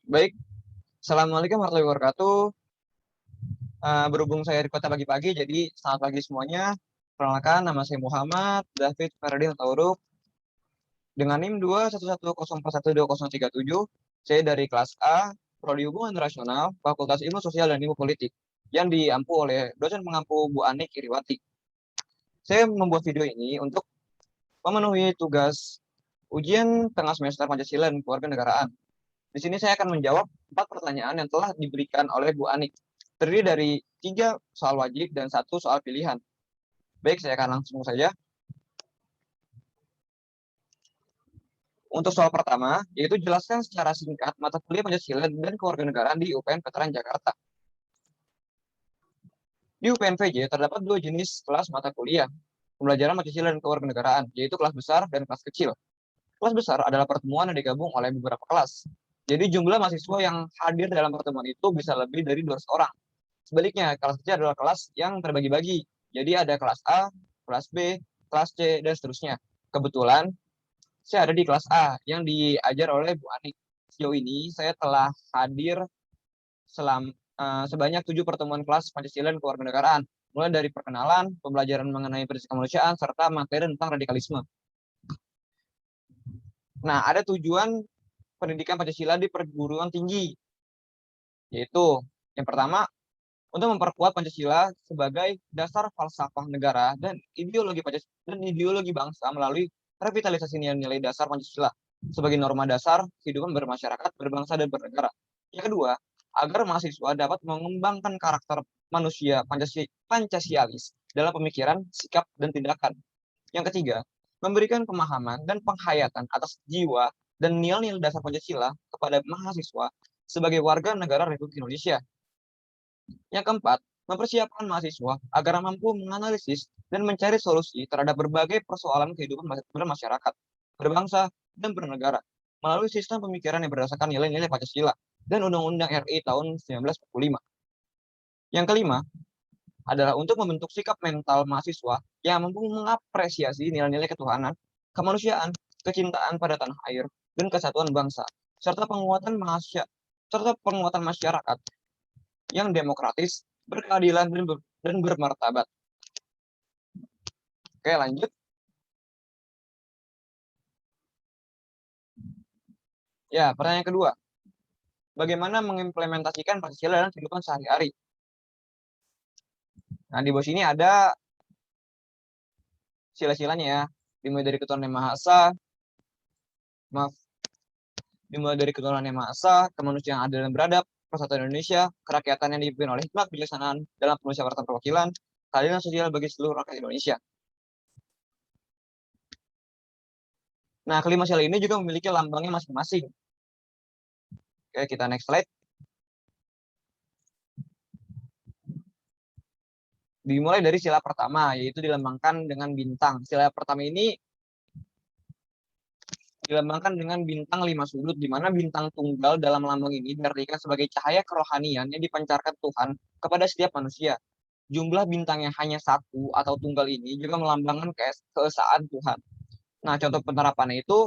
Baik, Assalamualaikum warahmatullahi wabarakatuh. Berhubung saya di kota pagi-pagi, jadi selamat pagi semuanya. Perkenalkan, nama saya Muhammad David Ferdin Tauruk dengan NIM 211041237. Saya dari kelas A, Prodi Hubungan Internasional, Fakultas Ilmu Sosial dan Ilmu Politik, yang diampu oleh dosen pengampu Bu Anik Iriwati. Saya membuat video ini untuk memenuhi tugas ujian tengah semester Pancasila dan Kewarganegaraan. Di sini saya akan menjawab 4 pertanyaan yang telah diberikan oleh Bu Anik. Terdiri dari 3 soal wajib dan 1 soal pilihan. Baik, saya akan langsung saja. Untuk soal pertama, yaitu jelaskan secara singkat mata kuliah Pancasila dan Kewarganegaraan di UPN Veteran Jakarta. Di UPNVJ terdapat 2 jenis kelas mata kuliah pembelajaran Pancasila dan Kewarganegaraan, yaitu kelas besar dan kelas kecil. Kelas besar adalah pertemuan yang digabung oleh beberapa kelas. Jadi jumlah mahasiswa yang hadir dalam pertemuan itu bisa lebih dari 200 orang. Sebaliknya, kelas kecil adalah kelas yang terbagi-bagi. Jadi ada kelas A, kelas B, kelas C, dan seterusnya. Kebetulan, saya ada di kelas A yang diajar oleh Bu Anik. Sejauh ini, saya telah hadir sebanyak 7 pertemuan kelas Pancasila dan Kewarganegaraan, mulai dari perkenalan, pembelajaran mengenai prinsip kemanusiaan, serta materi tentang radikalisme. Nah, ada tujuan pendidikan Pancasila di perguruan tinggi, yaitu yang pertama, untuk memperkuat Pancasila sebagai dasar falsafah negara dan ideologi bangsa melalui revitalisasi nilai-nilai dasar Pancasila sebagai norma dasar kehidupan bermasyarakat, berbangsa, dan bernegara. Yang kedua, agar mahasiswa dapat mengembangkan karakter manusia Pancasialis dalam pemikiran, sikap, dan tindakan. Yang ketiga, memberikan pemahaman dan penghayatan atas jiwa dan nilai-nilai dasar Pancasila kepada mahasiswa sebagai warga negara Republik Indonesia. Yang keempat, mempersiapkan mahasiswa agar mampu menganalisis dan mencari solusi terhadap berbagai persoalan kehidupan bermasyarakat, berbangsa, dan bernegara melalui sistem pemikiran yang berdasarkan nilai-nilai Pancasila dan Undang-Undang RI tahun 1945. Yang kelima, adalah untuk membentuk sikap mental mahasiswa yang mampu mengapresiasi nilai-nilai ketuhanan, kemanusiaan, kecintaan pada tanah air, dan kesatuan bangsa, serta penguatan masyarakat yang demokratis, berkeadilan, dan bermartabat. Oke, lanjut. Ya, pertanyaan kedua. Bagaimana mengimplementasikan Pancasila dalam kehidupan sehari-hari? Nah, di bawah sini ada sila-silanya ya. Dimulai dari ketuhanan yang Maha Esa, dimulai dari ketuhanan yang Maha Esa, kemanusiaan adil dan beradab, persatuan Indonesia, kerakyatan yang dipimpin oleh hikmat kebijaksanaan dalam permusyawaratan perwakilan, keadilan sosial bagi seluruh rakyat Indonesia. Nah, kelima sila ini juga memiliki lambangnya masing-masing. Oke, kita next slide. Dimulai dari sila pertama, yaitu dilambangkan dengan bintang. Sila pertama ini dilambangkan dengan bintang 5 sudut, di mana bintang tunggal dalam lambang ini diartikan sebagai cahaya kerohanian yang dipancarkan Tuhan kepada setiap manusia. Jumlah bintang yang hanya satu atau tunggal ini juga melambangkan keesaan Tuhan. Nah, contoh penerapannya itu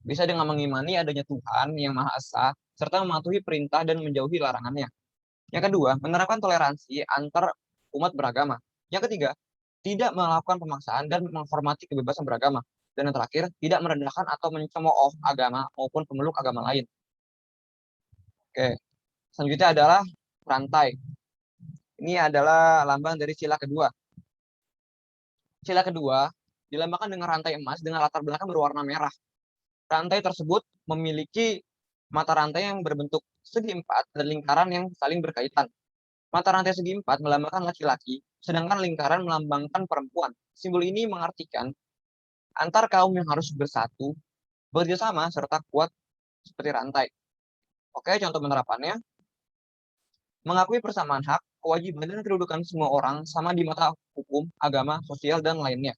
bisa dengan mengimani adanya Tuhan yang Maha Esa, serta mematuhi perintah dan menjauhi larangannya. Yang kedua, menerapkan toleransi antar umat beragama. Yang ketiga, tidak melakukan pemaksaan dan menghormati kebebasan beragama. Dan yang terakhir, tidak merendahkan atau mencemooh agama maupun pemeluk agama lain. Oke, selanjutnya adalah rantai. Ini adalah lambang dari sila kedua. Sila kedua dilambangkan dengan rantai emas dengan latar belakang berwarna merah. Rantai tersebut memiliki mata rantai yang berbentuk segi empat dan lingkaran yang saling berkaitan. Mata rantai segi empat melambangkan laki-laki, sedangkan lingkaran melambangkan perempuan. Simbol ini mengartikan antar kaum yang harus bersatu, bekerjasama, serta kuat seperti rantai. Oke, contoh penerapannya. Mengakui persamaan hak, kewajiban, dan kedudukan semua orang sama di mata hukum, agama, sosial, dan lainnya.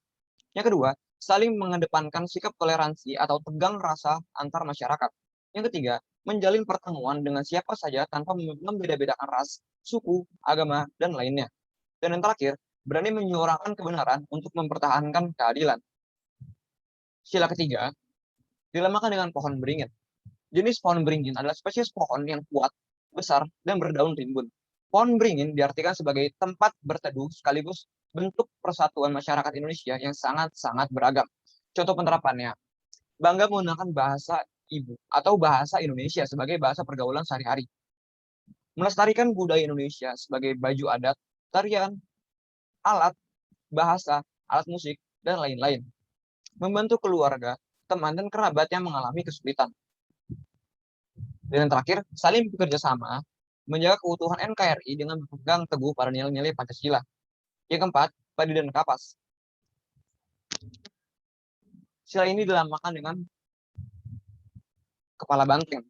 Yang kedua, saling mengedepankan sikap toleransi atau tegang rasa antar masyarakat. Yang ketiga, menjalin pertemuan dengan siapa saja tanpa membeda-bedakan ras, suku, agama, dan lainnya. Dan yang terakhir, berani menyuarakan kebenaran untuk mempertahankan keadilan. Sila ketiga, dilambangkan dengan pohon beringin. Jenis pohon beringin adalah spesies pohon yang kuat, besar, dan berdaun rimbun. Pohon beringin diartikan sebagai tempat berteduh sekaligus bentuk persatuan masyarakat Indonesia yang sangat-sangat beragam. Contoh penerapannya, bangga menggunakan bahasa ibu atau bahasa Indonesia sebagai bahasa pergaulan sehari-hari. Melestarikan budaya Indonesia sebagai baju adat, tarian, alat, bahasa, alat musik, dan lain-lain. Membantu keluarga, teman, dan kerabat yang mengalami kesulitan. Dan yang terakhir, saling bekerja sama, menjaga keutuhan NKRI dengan berpegang teguh pada nilai-nilai Pancasila. Yang keempat, padi dan kapas. Sila ini dilambangkan dengan kepala banteng.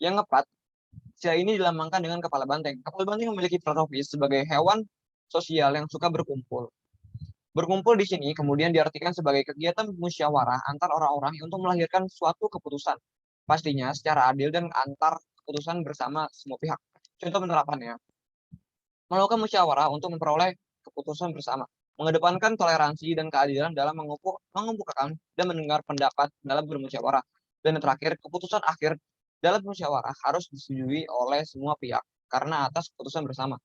Yang keempat, sila ini dilambangkan dengan kepala banteng. Kepala banteng memiliki filosofis sebagai hewan sosial yang suka berkumpul. Berkumpul di sini kemudian diartikan sebagai kegiatan musyawarah antar orang-orang untuk melahirkan suatu keputusan. Pastinya secara adil dan antar keputusan bersama semua pihak. Contoh penerapannya, melakukan musyawarah untuk memperoleh keputusan bersama, mengedepankan toleransi dan keadilan dalam mengemukakan dan mendengar pendapat dalam bermusyawarah. Dan yang terakhir, keputusan akhir dalam musyawarah harus disetujui oleh semua pihak karena atas keputusan bersama.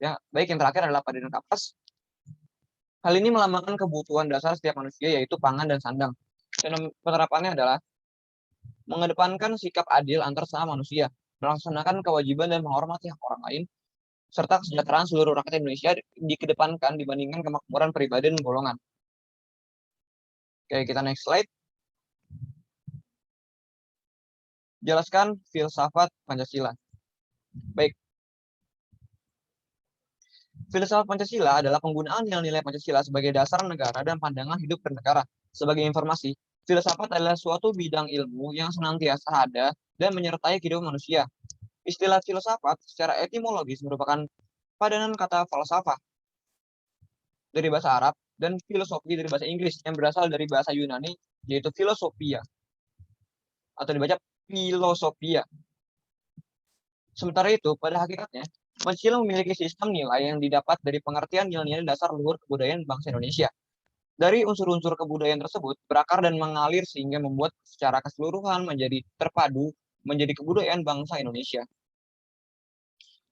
Ya, baik yang terakhir adalah padi dan kapas. Hal ini melambangkan kebutuhan dasar setiap manusia yaitu pangan dan sandang. Dan penerapannya adalah mengedepankan sikap adil antar sesama manusia, melaksanakan kewajiban dan menghormati hak orang lain, serta kesejahteraan seluruh rakyat Indonesia dikedepankan dibandingkan kemakmuran pribadi dan golongan. Oke, kita next slide. Jelaskan filsafat Pancasila. Baik. Filsafat Pancasila adalah penggunaan nilai-nilai Pancasila sebagai dasar negara dan pandangan hidup bernegara. Sebagai informasi, filsafat adalah suatu bidang ilmu yang senantiasa ada dan menyertai kehidupan manusia. Istilah filsafat secara etimologis merupakan padanan kata falsafah dari bahasa Arab dan filosofi dari bahasa Inggris yang berasal dari bahasa Yunani yaitu filosofia atau dibaca filosofia. Sementara itu, pada hakikatnya, Pancasila memiliki sistem nilai yang didapat dari pengertian nilai-nilai dasar luhur kebudayaan bangsa Indonesia. Dari unsur-unsur kebudayaan tersebut berakar dan mengalir sehingga membuat secara keseluruhan menjadi terpadu menjadi kebudayaan bangsa Indonesia.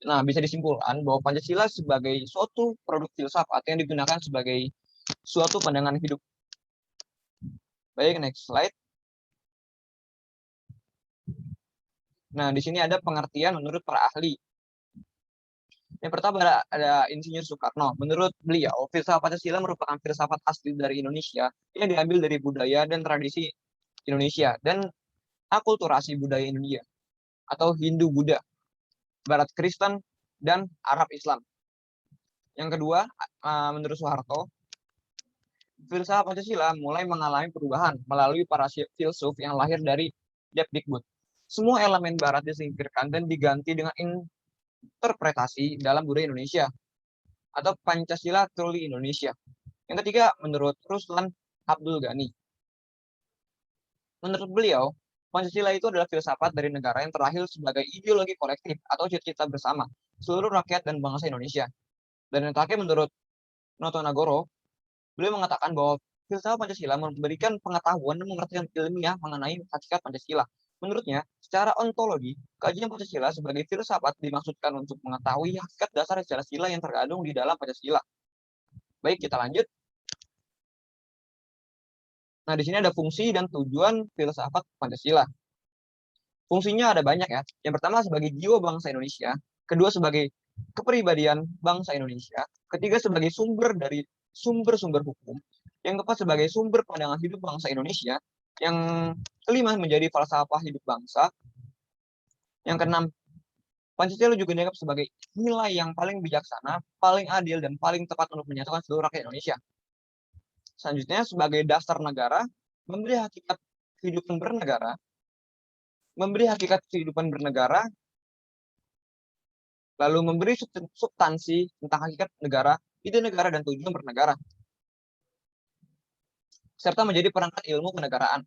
Nah, bisa disimpulkan bahwa Pancasila sebagai suatu produk filsafat yang digunakan sebagai suatu pandangan hidup. Baik, next slide. Nah, di sini ada pengertian menurut para ahli. Yang pertama ada Insinyur Soekarno. Menurut beliau, filsafat Pancasila merupakan filsafat asli dari Indonesia yang diambil dari budaya dan tradisi Indonesia dan akulturasi budaya India atau Hindu-Buddha, Barat Kristen, dan Arab Islam. Yang kedua, menurut Soeharto, filsafat Pancasila mulai mengalami perubahan melalui para filsuf yang lahir dari Depdikbud. Semua elemen Barat disingkirkan dan diganti dengan interpretasi dalam budaya Indonesia atau Pancasila Truly Indonesia. Yang ketiga, menurut Ruslan Abdul Ghani. Menurut beliau, Pancasila itu adalah filsafat dari negara yang terlahir sebagai ideologi kolektif atau cita-cita bersama seluruh rakyat dan bangsa Indonesia. Dan yang terakhir, menurut Noto Nagoro, beliau mengatakan bahwa filsafat Pancasila memberikan pengetahuan dan pengertian ilmiah mengenai hakikat Pancasila. Menurutnya, secara ontologi, kajian Pancasila sebagai filsafat dimaksudkan untuk mengetahui hakikat dasar secara sila yang terkandung di dalam Pancasila. Baik, kita lanjut. Nah, di sini ada fungsi dan tujuan filsafat Pancasila. Fungsinya ada banyak ya. Yang pertama sebagai jiwa bangsa Indonesia, kedua sebagai kepribadian bangsa Indonesia, ketiga sebagai sumber dari sumber-sumber hukum, yang keempat sebagai sumber pandangan hidup bangsa Indonesia, yang kelima menjadi falsafah hidup bangsa, yang keenam Pancasila juga dianggap sebagai nilai yang paling bijaksana, paling adil, dan paling tepat untuk menyatukan seluruh rakyat Indonesia. Selanjutnya sebagai dasar negara, memberi hakikat kehidupan bernegara, lalu memberi substansi tentang hakikat negara, ide negara, dan tujuan bernegara, serta menjadi perangkat ilmu kenegaraan.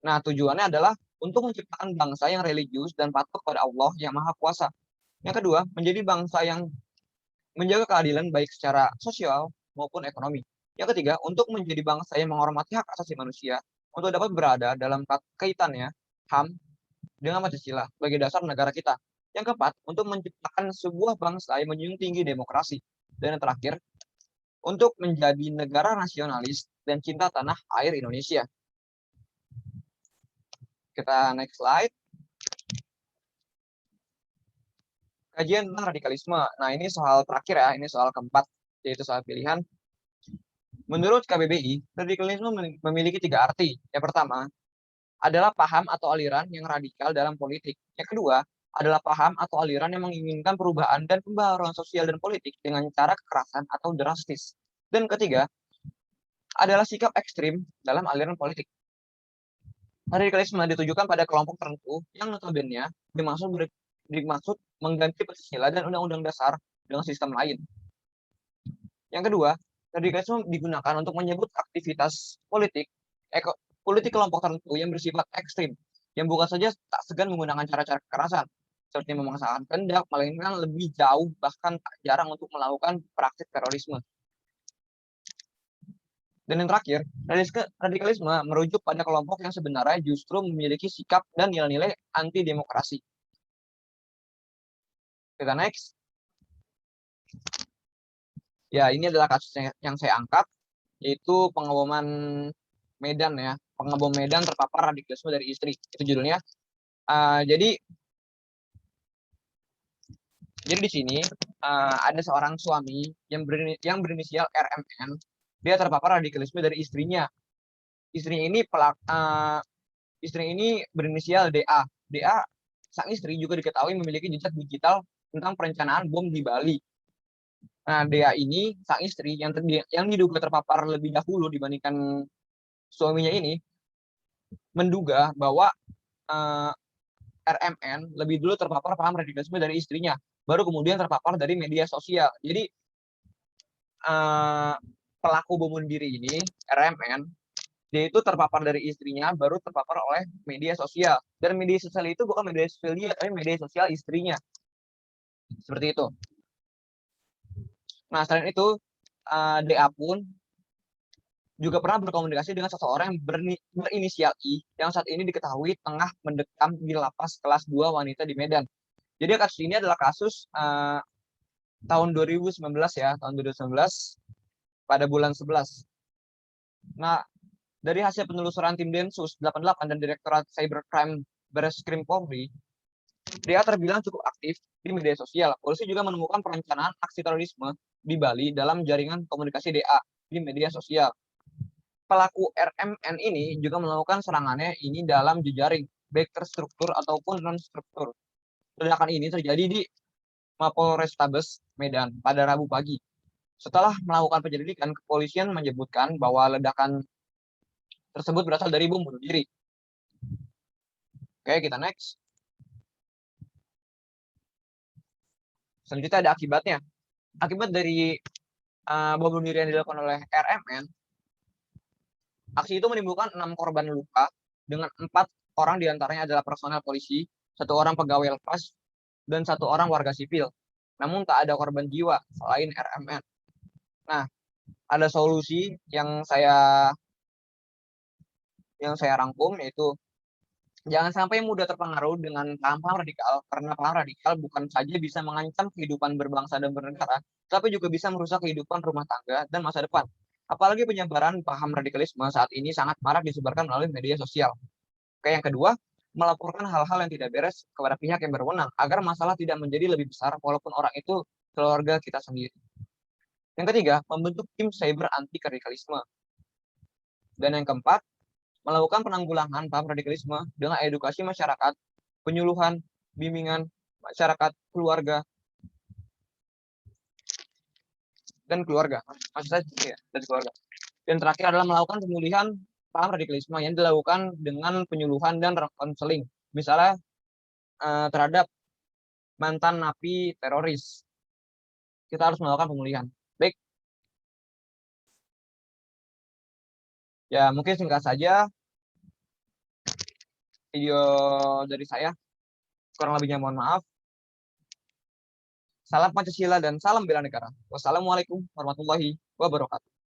Nah, tujuannya adalah untuk menciptakan bangsa yang religius dan patuh pada Allah yang Maha Kuasa. Yang kedua, menjadi bangsa yang menjaga keadilan baik secara sosial maupun ekonomi. Yang ketiga, untuk menjadi bangsa yang menghormati hak asasi manusia, untuk dapat berada dalam kaitannya HAM dengan Pancasila sebagai dasar negara kita. Yang keempat, untuk menciptakan sebuah bangsa yang menjunjung tinggi demokrasi. Dan yang terakhir, untuk menjadi negara nasionalis dan cinta tanah air Indonesia. Kita next slide. Kajian tentang radikalisme. Nah, ini soal terakhir ya, ini soal keempat, yaitu soal pilihan. Menurut KBBI, radikalisme memiliki 3 arti. Yang pertama, adalah paham atau aliran yang radikal dalam politik. Yang kedua, adalah paham atau aliran yang menginginkan perubahan dan pembaharuan sosial dan politik dengan cara kekerasan atau drastis. Dan ketiga, adalah sikap ekstrim dalam aliran politik. Radikalisme ditujukan pada kelompok tertentu yang notabene dimaksud mengganti Pancasila dan Undang-Undang Dasar dengan sistem lain. Yang kedua, radikalisme digunakan untuk menyebut aktivitas politik kelompok tertentu yang bersifat ekstrim, yang bukan saja tak segan menggunakan cara-cara kekerasan, seperti memaksakan kehendak, melainkan lebih jauh bahkan tak jarang untuk melakukan praktik terorisme. Dan yang terakhir, radikalisme merujuk pada kelompok yang sebenarnya justru memiliki sikap dan nilai-nilai anti demokrasi. Kita next. Ya, ini adalah kasus yang saya angkat, yaitu pengeboman Medan ya. Pengebom Medan terpapar radikalisme dari istri. Itu judulnya. Jadi di sini ada seorang suami yang berinisial RMN. Dia terpapar radikalisme dari istrinya. Istri ini berinisial DA. DA sang istri juga diketahui memiliki jejak digital tentang perencanaan bom di Bali. Nah, DA ini sang istri yang diduga terpapar lebih dahulu dibandingkan suaminya ini menduga bahwa RMN lebih dulu terpapar paham radikalisme dari istrinya, baru kemudian terpapar dari media sosial. Jadi pelaku bom bunuh diri ini, RMN, dia itu terpapar dari istrinya, baru terpapar oleh media sosial. Dan media sosial itu bukan media sosial dia, tapi media sosial istrinya. Seperti itu. Nah, selain itu, DA pun juga pernah berkomunikasi dengan seseorang yang berinisial I, yang saat ini diketahui tengah mendekam di lapas kelas 2 wanita di Medan. Jadi kasus ini adalah kasus tahun 2019 ya, tahun 2019 pada bulan 11. Nah, dari hasil penelusuran tim Densus 88 dan Direktorat Cybercrime Barreskrim Polri, dia terbilang cukup aktif di media sosial. Polisi juga menemukan perencanaan aksi terorisme di Bali dalam jaringan komunikasi DA di media sosial. Pelaku RMN ini juga melakukan serangannya ini dalam jejaring, baik terstruktur ataupun non-struktur. Ledakan ini terjadi di Mapolrestabes Medan pada Rabu pagi. Setelah melakukan penyelidikan, kepolisian menyebutkan bahwa ledakan tersebut berasal dari bom bunuh diri. Oke, kita next. Selanjutnya ada akibatnya. Akibat dari bom bunuh diri yang dilakukan oleh RMN, aksi itu menimbulkan 6 korban luka, dengan 4 orang diantaranya adalah personel polisi, 1 orang pegawai lapas, dan 1 orang warga sipil. Namun tak ada korban jiwa selain RMN. Nah, ada solusi yang saya rangkum, yaitu jangan sampai mudah terpengaruh dengan paham-paham radikal, karena paham radikal bukan saja bisa mengancam kehidupan berbangsa dan bernegara, tapi juga bisa merusak kehidupan rumah tangga dan masa depan. Apalagi penyebaran paham radikalisme saat ini sangat marak disebarkan melalui media sosial. Oke, yang kedua, melaporkan hal-hal yang tidak beres kepada pihak yang berwenang, agar masalah tidak menjadi lebih besar walaupun orang itu keluarga kita sendiri. Yang ketiga, membentuk tim cyber anti radikalisme. Dan yang keempat, melakukan penanggulangan paham radikalisme dengan edukasi masyarakat, penyuluhan, bimbingan masyarakat, keluarga, dan keluarga. Maksud saya ya, dan keluarga. Dan terakhir adalah melakukan pemulihan paham radikalisme yang dilakukan dengan penyuluhan dan konseling. Misalnya terhadap mantan napi teroris. Kita harus melakukan pemulihan. Baik. Ya, mungkin singkat saja video dari saya. Kurang lebihnya mohon maaf. Salam Pancasila dan salam bela negara. Wassalamualaikum warahmatullahi wabarakatuh.